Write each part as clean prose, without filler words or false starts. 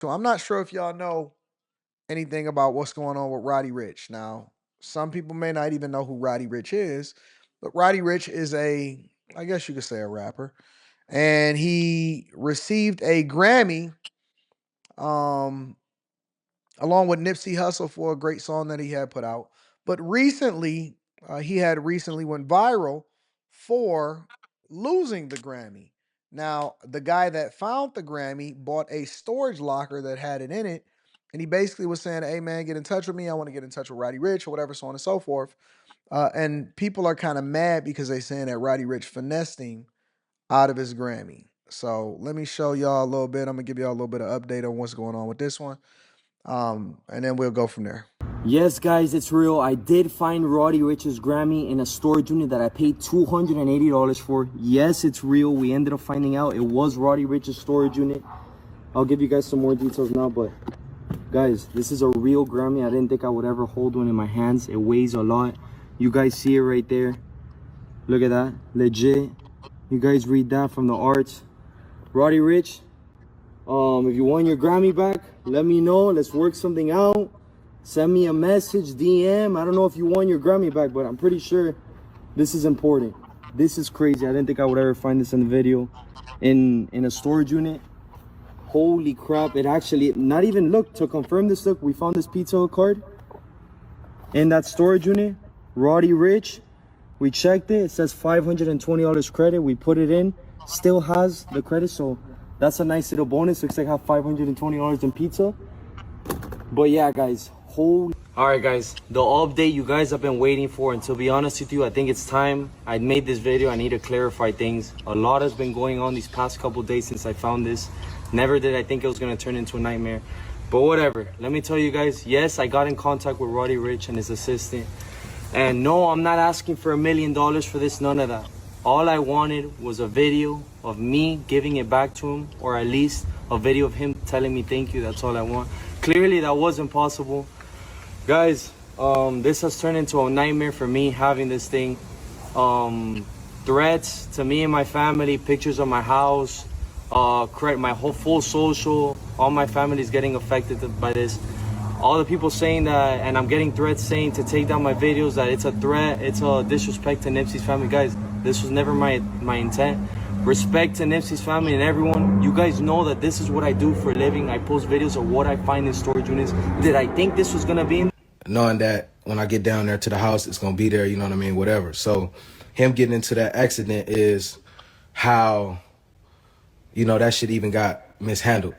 So I'm not sure if y'all know anything about what's going on with Roddy Ricch. Now, some people may not even know who Roddy Ricch is, but Roddy Ricch is I guess you could say a rapper, and he received a Grammy, um, along with Nipsey Hussle for a great song that he had put out. But recently, he had recently went viral for losing the Grammy. Now, the guy that found the Grammy bought a storage locker that had it in it. And he basically was saying, "Hey, man, get in touch with me. I want to get in touch with Roddy Ricch or whatever, so on and so forth." And people are kind of mad because they're saying that Roddy Ricch finessed him out of his Grammy. So let me show y'all a little bit. I'm going to give y'all a little bit of update on what's going on with this one. And then we'll go from there. Yes, guys, it's real. I did find Roddy Ricch's Grammy in a storage unit that I paid $280 for. Yes, it's real. We ended up finding out it was Roddy Ricch's storage unit. I'll give you guys some more details now, but guys, this is a real Grammy. I didn't think I would ever hold one in my hands. It weighs a lot. You guys see it right there. Look at that. Legit. You guys read that from the arts. Roddy Ricch, if you want your Grammy back, let me know. Let's work something out. Send me a message, DM. I don't know if you want your Grammy back, but I'm pretty sure this is important. This is crazy. I didn't think I would ever find this in the video. In a storage unit. Holy crap. It actually, not even, look, to confirm this, look, we found this Pizza Hut card in that storage unit. Roddy Ricch. We checked it. It says $520 credit. We put it in. Still has the credit, so that's a nice little bonus. Looks like I have $520 in pizza. But yeah, guys, holy. All right, guys, the update you guys have been waiting for, and to be honest with you, I think it's time. I made this video. I need to clarify things. A lot has been going on these past couple days since I found this. Never did I think it was going to turn into a nightmare, but whatever. Let me tell you guys, yes, I got in contact with Roddy Ricch and his assistant, and no, I'm not asking for $1 million for this, none of that. All I wanted was a video of me giving it back to him, or at least a video of him telling me thank you. That's all I want. Clearly that wasn't possible. Guys, this has turned into a nightmare for me having this thing. Threats to me and my family, pictures of my house, my whole full social, all my family is getting affected by this. All the people saying that, and I'm getting threats saying to take down my videos, that it's a threat, it's a disrespect to Nipsey's family. Guys, this was never my intent. Respect to Nipsey's family and everyone. You guys know that this is what I do for a living. I post videos of what I find in storage units. Did I think this was gonna be in? Knowing that when I get down there to the house, it's gonna be there, you know what I mean, whatever. So him getting into that accident is how, you know, that shit even got mishandled.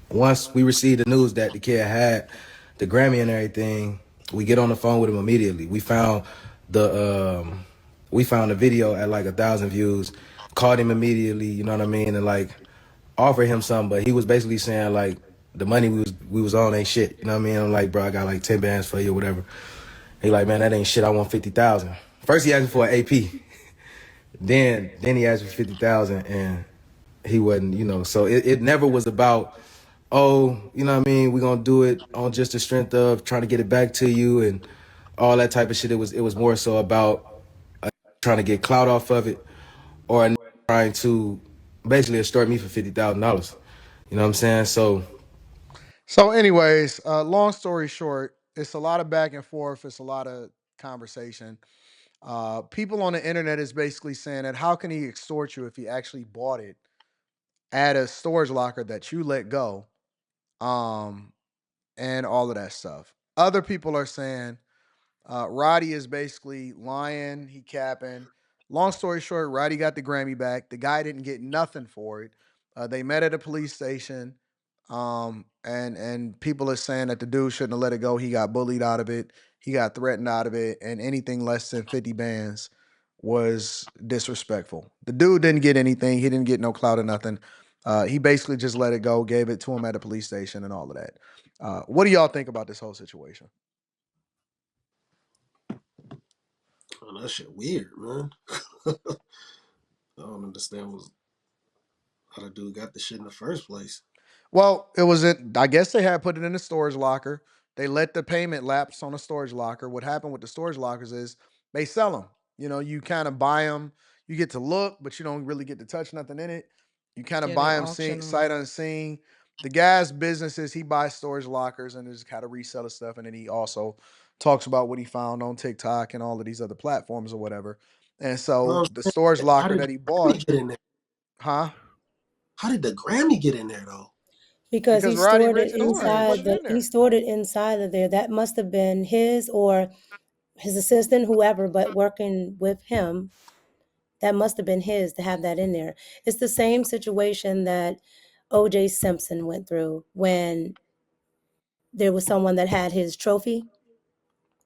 Once we received the news that the kid had the Grammy and everything, we get on the phone with him immediately. We found the video at like 1,000 views, called him immediately, you know what I mean, and like offered him something, but he was basically saying like the money we was on ain't shit, you know what I mean? I'm like, bro, I got like 10 bands for you or whatever. He like, man, that ain't shit. I want 50,000. First he asked me for an AP, then he asked me 50,000, and he wasn't, you know. So it never was about, oh, you know what I mean, we're gonna do it on just the strength of trying to get it back to you and all that type of shit. It was more so about trying to get clout off of it, or trying to basically extort me for $50,000. You know what I'm saying? So, anyways, long story short, it's a lot of back and forth. It's a lot of conversation. People on the internet is basically saying that how can he extort you if he actually bought it at a storage locker that you let go, um, and all of that stuff. Other people are saying Roddy is basically lying, he capping. Long story short, Roddy got the Grammy back. The guy didn't get nothing for it. They met at a police station, and people are saying that the dude shouldn't have let it go. He got bullied out of it. He got threatened out of it, and anything less than 50 bands was disrespectful. The dude didn't get anything. He didn't get no clout or nothing. He basically just let it go, gave it to him at a police station, and all of that. What do y'all think about this whole situation? Oh, that shit weird, man. I don't understand how the dude got the shit in the first place. Well, it was in, I guess they had put it in a storage locker. They let the payment lapse on a storage locker. What happened with the storage lockers is they sell them. You know, you kind of buy them, you get to look, but you don't really get to touch nothing in it. You kind of Yeah, they buy them auction them. sight unseen. The guy's business is he buys storage lockers and just kind of resell the stuff, and then he also talks about what he found on TikTok and all of these other platforms or whatever. And You know so what the I'm storage saying? How locker did that the he Grammy bought, get in there? huh? How did the Grammy get in there though? because Because Roddy Rich had put Storage. it in he there. stored it inside of there. That must have been his or his assistant, whoever, but working with him. That must have been his to have that in there. It's the same situation that OJ Simpson went through when there was someone that had his trophy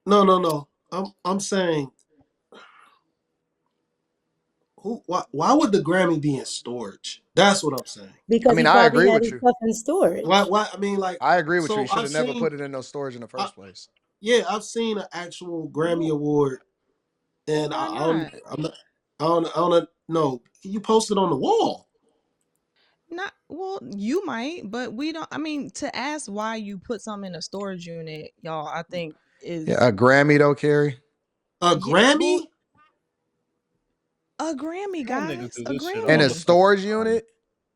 No, no, no. I'm saying why would the Grammy be in storage? That's what I'm saying. I because mean, he I probably agree had with his you. stuff in storage. Why I mean like I agree with you. He so should I've have never seen put it in no storage in the I, first place. yeah, I've seen an actual Grammy award Well, and why not? I don't know. You posted on the wall. Not well, you might, but we don't. I mean, to ask why you put something in a storage unit, y'all, I think Yeah, is a Grammy though, Carrie, A yeah. Well, Grammy? a Grammy, Y'all niggas guys, do a this shit in all a the Grammy storage fucking time. unit.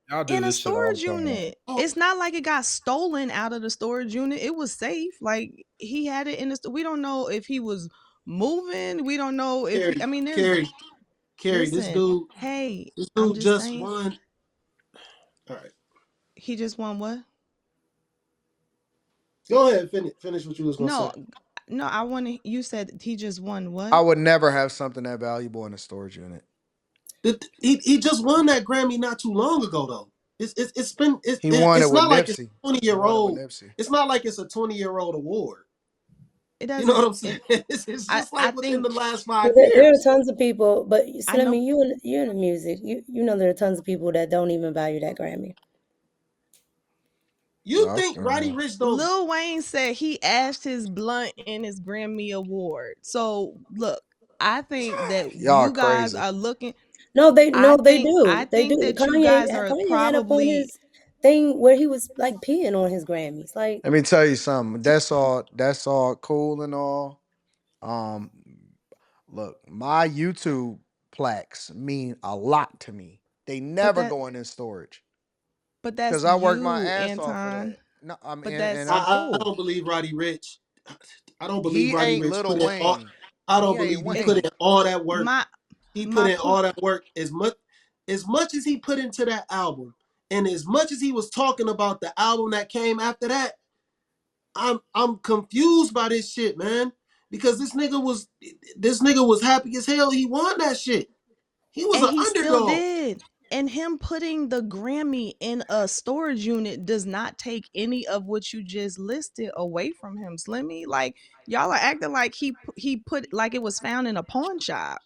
Y'all do in a this shit all storage the time. unit. Oh, It's not like it got stolen out of the storage unit. It was safe. Like he had it in the. We don't know if he was moving. We don't know if he. Carrie, I mean, there's. Carrie, Carrie, Listen, hey, this I'm dude just just saying. won. All right. He just won what? Go ahead, finish what you was gonna say. No, no. I want to. You said he just won I what? would never have something that valuable in a storage unit. He just won that Grammy not too long ago though. It's been He won it it's with not like it's Nipsey. a 20 He year won it with old. Nipsey. It's not like it's a 20-year-old award. It You know what doesn't. I'm saying? It. It's just I like within think. the last Well, 5 years. there are tons of people, but I Slimmy, know. you in the music, you know there are tons of people that don't even value that Grammy. You think Roddy Rich don't? Lil Wayne said he ashed his blunt in his Grammy award. So look, I think that Y'all you guys crazy. are looking. No, they I do, they think do. that you guys are Kanye had up on probably. his thing where he was like peeing on his Grammys, like. Let me tell you something. That's all cool and all. Um, look, my YouTube plaques mean a lot to me. They But never that. going in storage But that's because I work my you, ass off for Anton. that. No, I'm But and that's I'm I cool. don't believe Roddy Rich. I don't believe He Roddy ain't Rich Little put in all. Wayne. I don't He ain't believe he put it. Wayne. in all that work. My He put my in all point. that work as much as he put into that album, and as much as he was talking about the album that came after that. I'm confused by this shit, man. Because this nigga was happy as hell. He won that shit. He was And an he still underdog. did. And him putting the Grammy in a storage unit does not take any of what you just listed away from him, Slimmy. Like y'all are acting like he put like it was found in a pawn shop.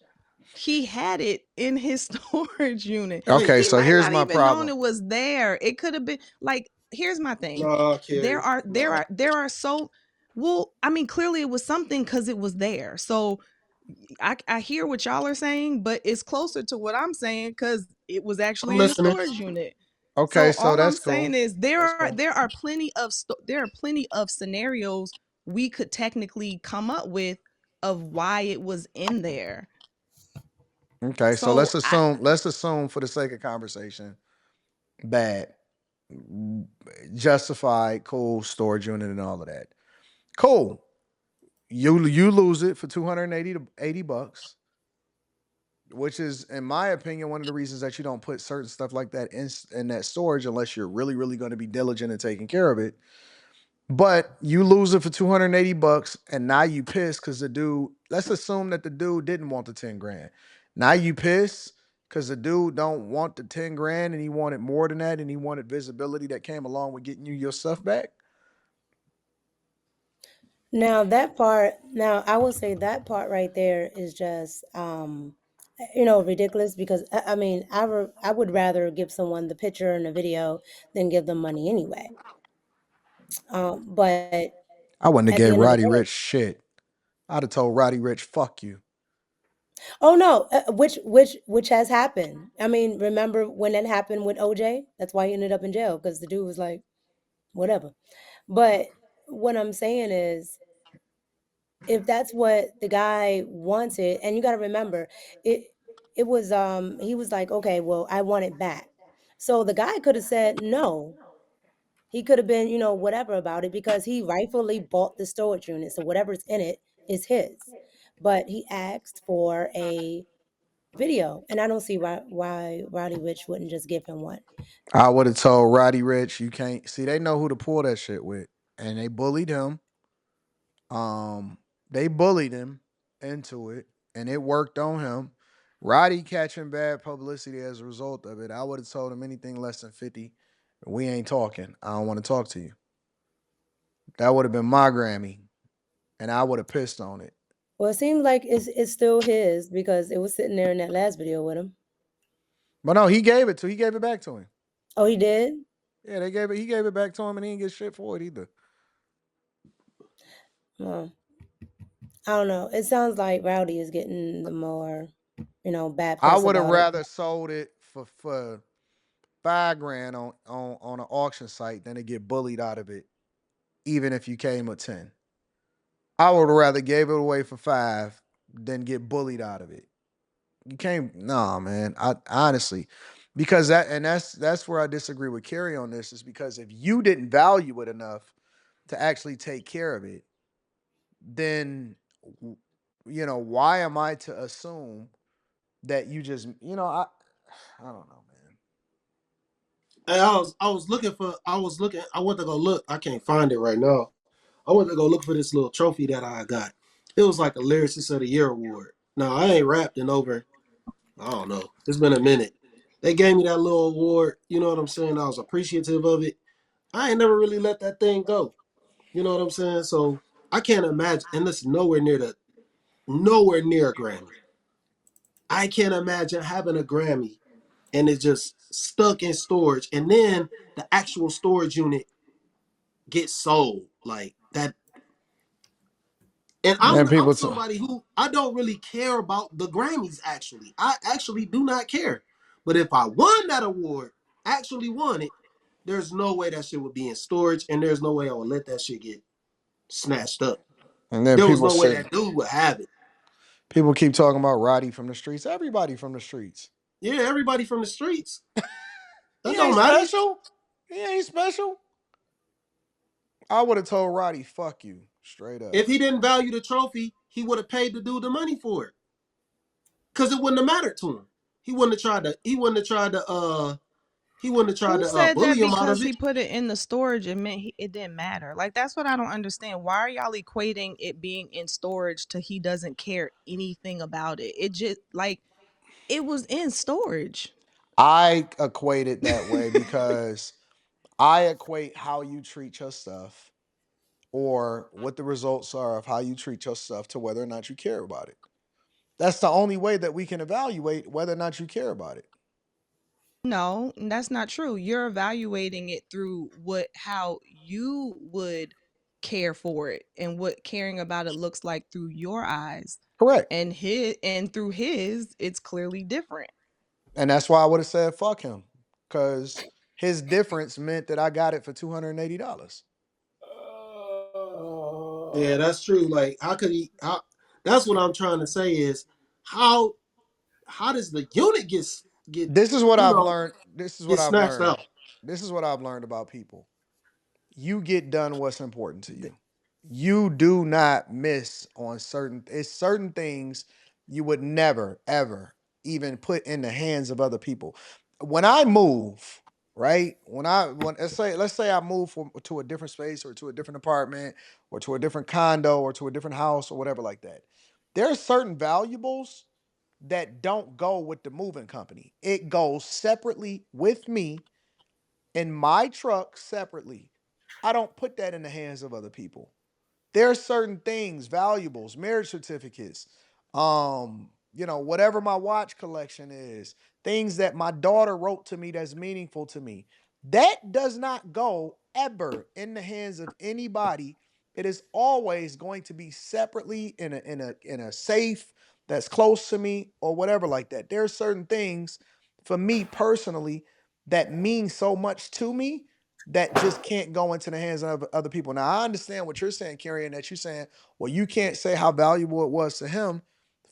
He had it in his storage unit. Wait, Okay, He so might here's not my even known problem. it was there. It could have been like here's my thing. nah, There Carrie, are there nah. are there are so well, I mean, clearly it was something because it was there. So I hear what y'all are saying, but it's closer to what I'm saying because it was I'm actually in a listening. storage unit. Okay, So so all I'm that's saying cool. is That's cool. there are plenty of scenarios we could technically come up with of why it was in there. Okay, so So I let's assume for the sake of conversation, bad, justified, cool, storage unit and all of that. Cool. You lose it for 280 to 80 bucks, which is in my opinion one of the reasons that you don't put certain stuff like that in that storage unless you're really really going to be diligent in taking care of it. But you lose it for 280 bucks and now you piss cuz the dude, let's assume that the dude didn't want the 10 grand. Now you piss cuz the dude don't want the 10 grand and he wanted more than that and he wanted visibility that came along with getting you your stuff back. Now I will say that part right there is just ridiculous because I mean I would rather give someone the picture and the video than give them money anyway. But I wouldn't have at the gave end of the Roddy day, Rich shit. I'd have told Roddy Rich, fuck you. oh no, which has happened. I mean, remember when that happened with OJ? That's why he ended up in jail because the dude was like, whatever. But what I'm saying is, if that's what the guy wanted, and you got to remember, it it was he was like, okay, well, I want it back. So the guy could have said no. He could have been, whatever about it because he rightfully bought the storage unit. So whatever's in it is his. But he asked for a video, and I don't see why Roddy Rich wouldn't just give him one. I would have told Roddy Rich, you can't see. They know who to pull that shit with, and they bullied him. Um, they bullied him into it, and it worked on him. Roddy catching bad publicity as a result of it. I would have told him anything less than 50. We ain't talking. I don't want to talk to you. That would have been my Grammy, and I would have pissed on it. Well, it seems like it's still his because it was sitting there in that last video with him. But no, he gave it back to him. Oh, he did? Yeah, he gave it back to him and he didn't get shit for it either. Well, I don't know. It sounds like Rowdy is getting the more, bad I press would have about it. rather sold it for 5 grand on an auction site than to get bullied out of it, even if you came with 10. I would rather gave it away for 5 than get bullied out of it. You can't, nah, man. I honestly, because that's where I disagree with Kerry on this, is because if you didn't value it enough to actually take care of it, then why am I to assume that you just I don't know, man. And I was looking for I went to go look. I can't find it right now. I went to go look for this little trophy that I got. It was like a lyricist of the year award. Now I ain't rapped in over, I don't know. It's been a minute. They gave me that little award, you know what I'm saying? I was appreciative of it. I ain't never really let that thing go. You know what I'm saying? So I can't imagine, and it's nowhere near a Grammy. I can't imagine having a Grammy and it's just stuck in storage, and then the actual storage unit gets sold like that. And I'm And I'm people, somebody who I don't really care about the Grammys. Actually, I actually do not care. But if I won that award, actually won it, there's no way that shit would be in storage, and there's no way I would let that shit get snatched up. and then There was people no way say that dude would have it. people keep talking about Roddy from the streets. Everybody from the streets. Yeah, everybody from the streets. He That don't ain't matter. special. He ain't special. I would have told Roddy, "Fuck you," straight up. If he didn't value the trophy, he would have paid the dude the money for it, because it wouldn't have mattered to him. He wouldn't have tried to. He wouldn't have tried to. He wouldn't have tried Who to said bully that him out because of he it. put it in the storage it meant it didn't matter? Like that's what I don't understand. Why are y'all equating it being in storage to he doesn't care anything about it? It just like it was in storage. I equate it that way because I equate how you treat your stuff or what the results are of how you treat your stuff to whether or not you care about it. That's the only way that we can evaluate whether or not you care about it. No, that's not true. You're evaluating it through what how you would care for it and what caring about it looks like through your eyes. Correct. And through his, it's clearly different. And that's why I would have said fuck him. Cause his difference meant that I got it for $280. Yeah, that's true. Like, how could he? That's what I'm trying to say is how how does the unit get This is what you I've know learned. This is what get I've snatched learned. out? This is what I've learned about people. You get done what's important to you. You do not miss on certain things you would never ever even put in the hands of other people. When I move, right? When let's say I move to a different space or to a different apartment or to a different condo or to a different house or whatever like that. There are certain valuables that don't go with the moving company. It goes separately with me in my truck separately. I don't put that in the hands of other people. There are certain things, valuables, marriage certificates, whatever my watch collection is, things that my daughter wrote to me that's meaningful to me. That does not go ever in the hands of anybody. It is always going to be separately in a safe that's close to me or whatever like that. There are certain things for me personally that mean so much to me that just can't go into the hands of other people. Now, I understand what you're saying, Carrie, and that you're saying, well, you can't say how valuable it was to him.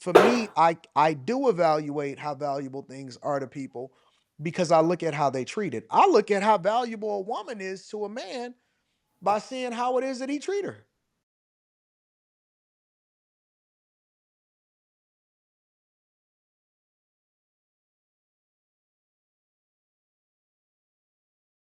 For me, I do evaluate how valuable things are to people, because I look at how they treat it. I look at how valuable a woman is to a man by seeing how it is that he treat her.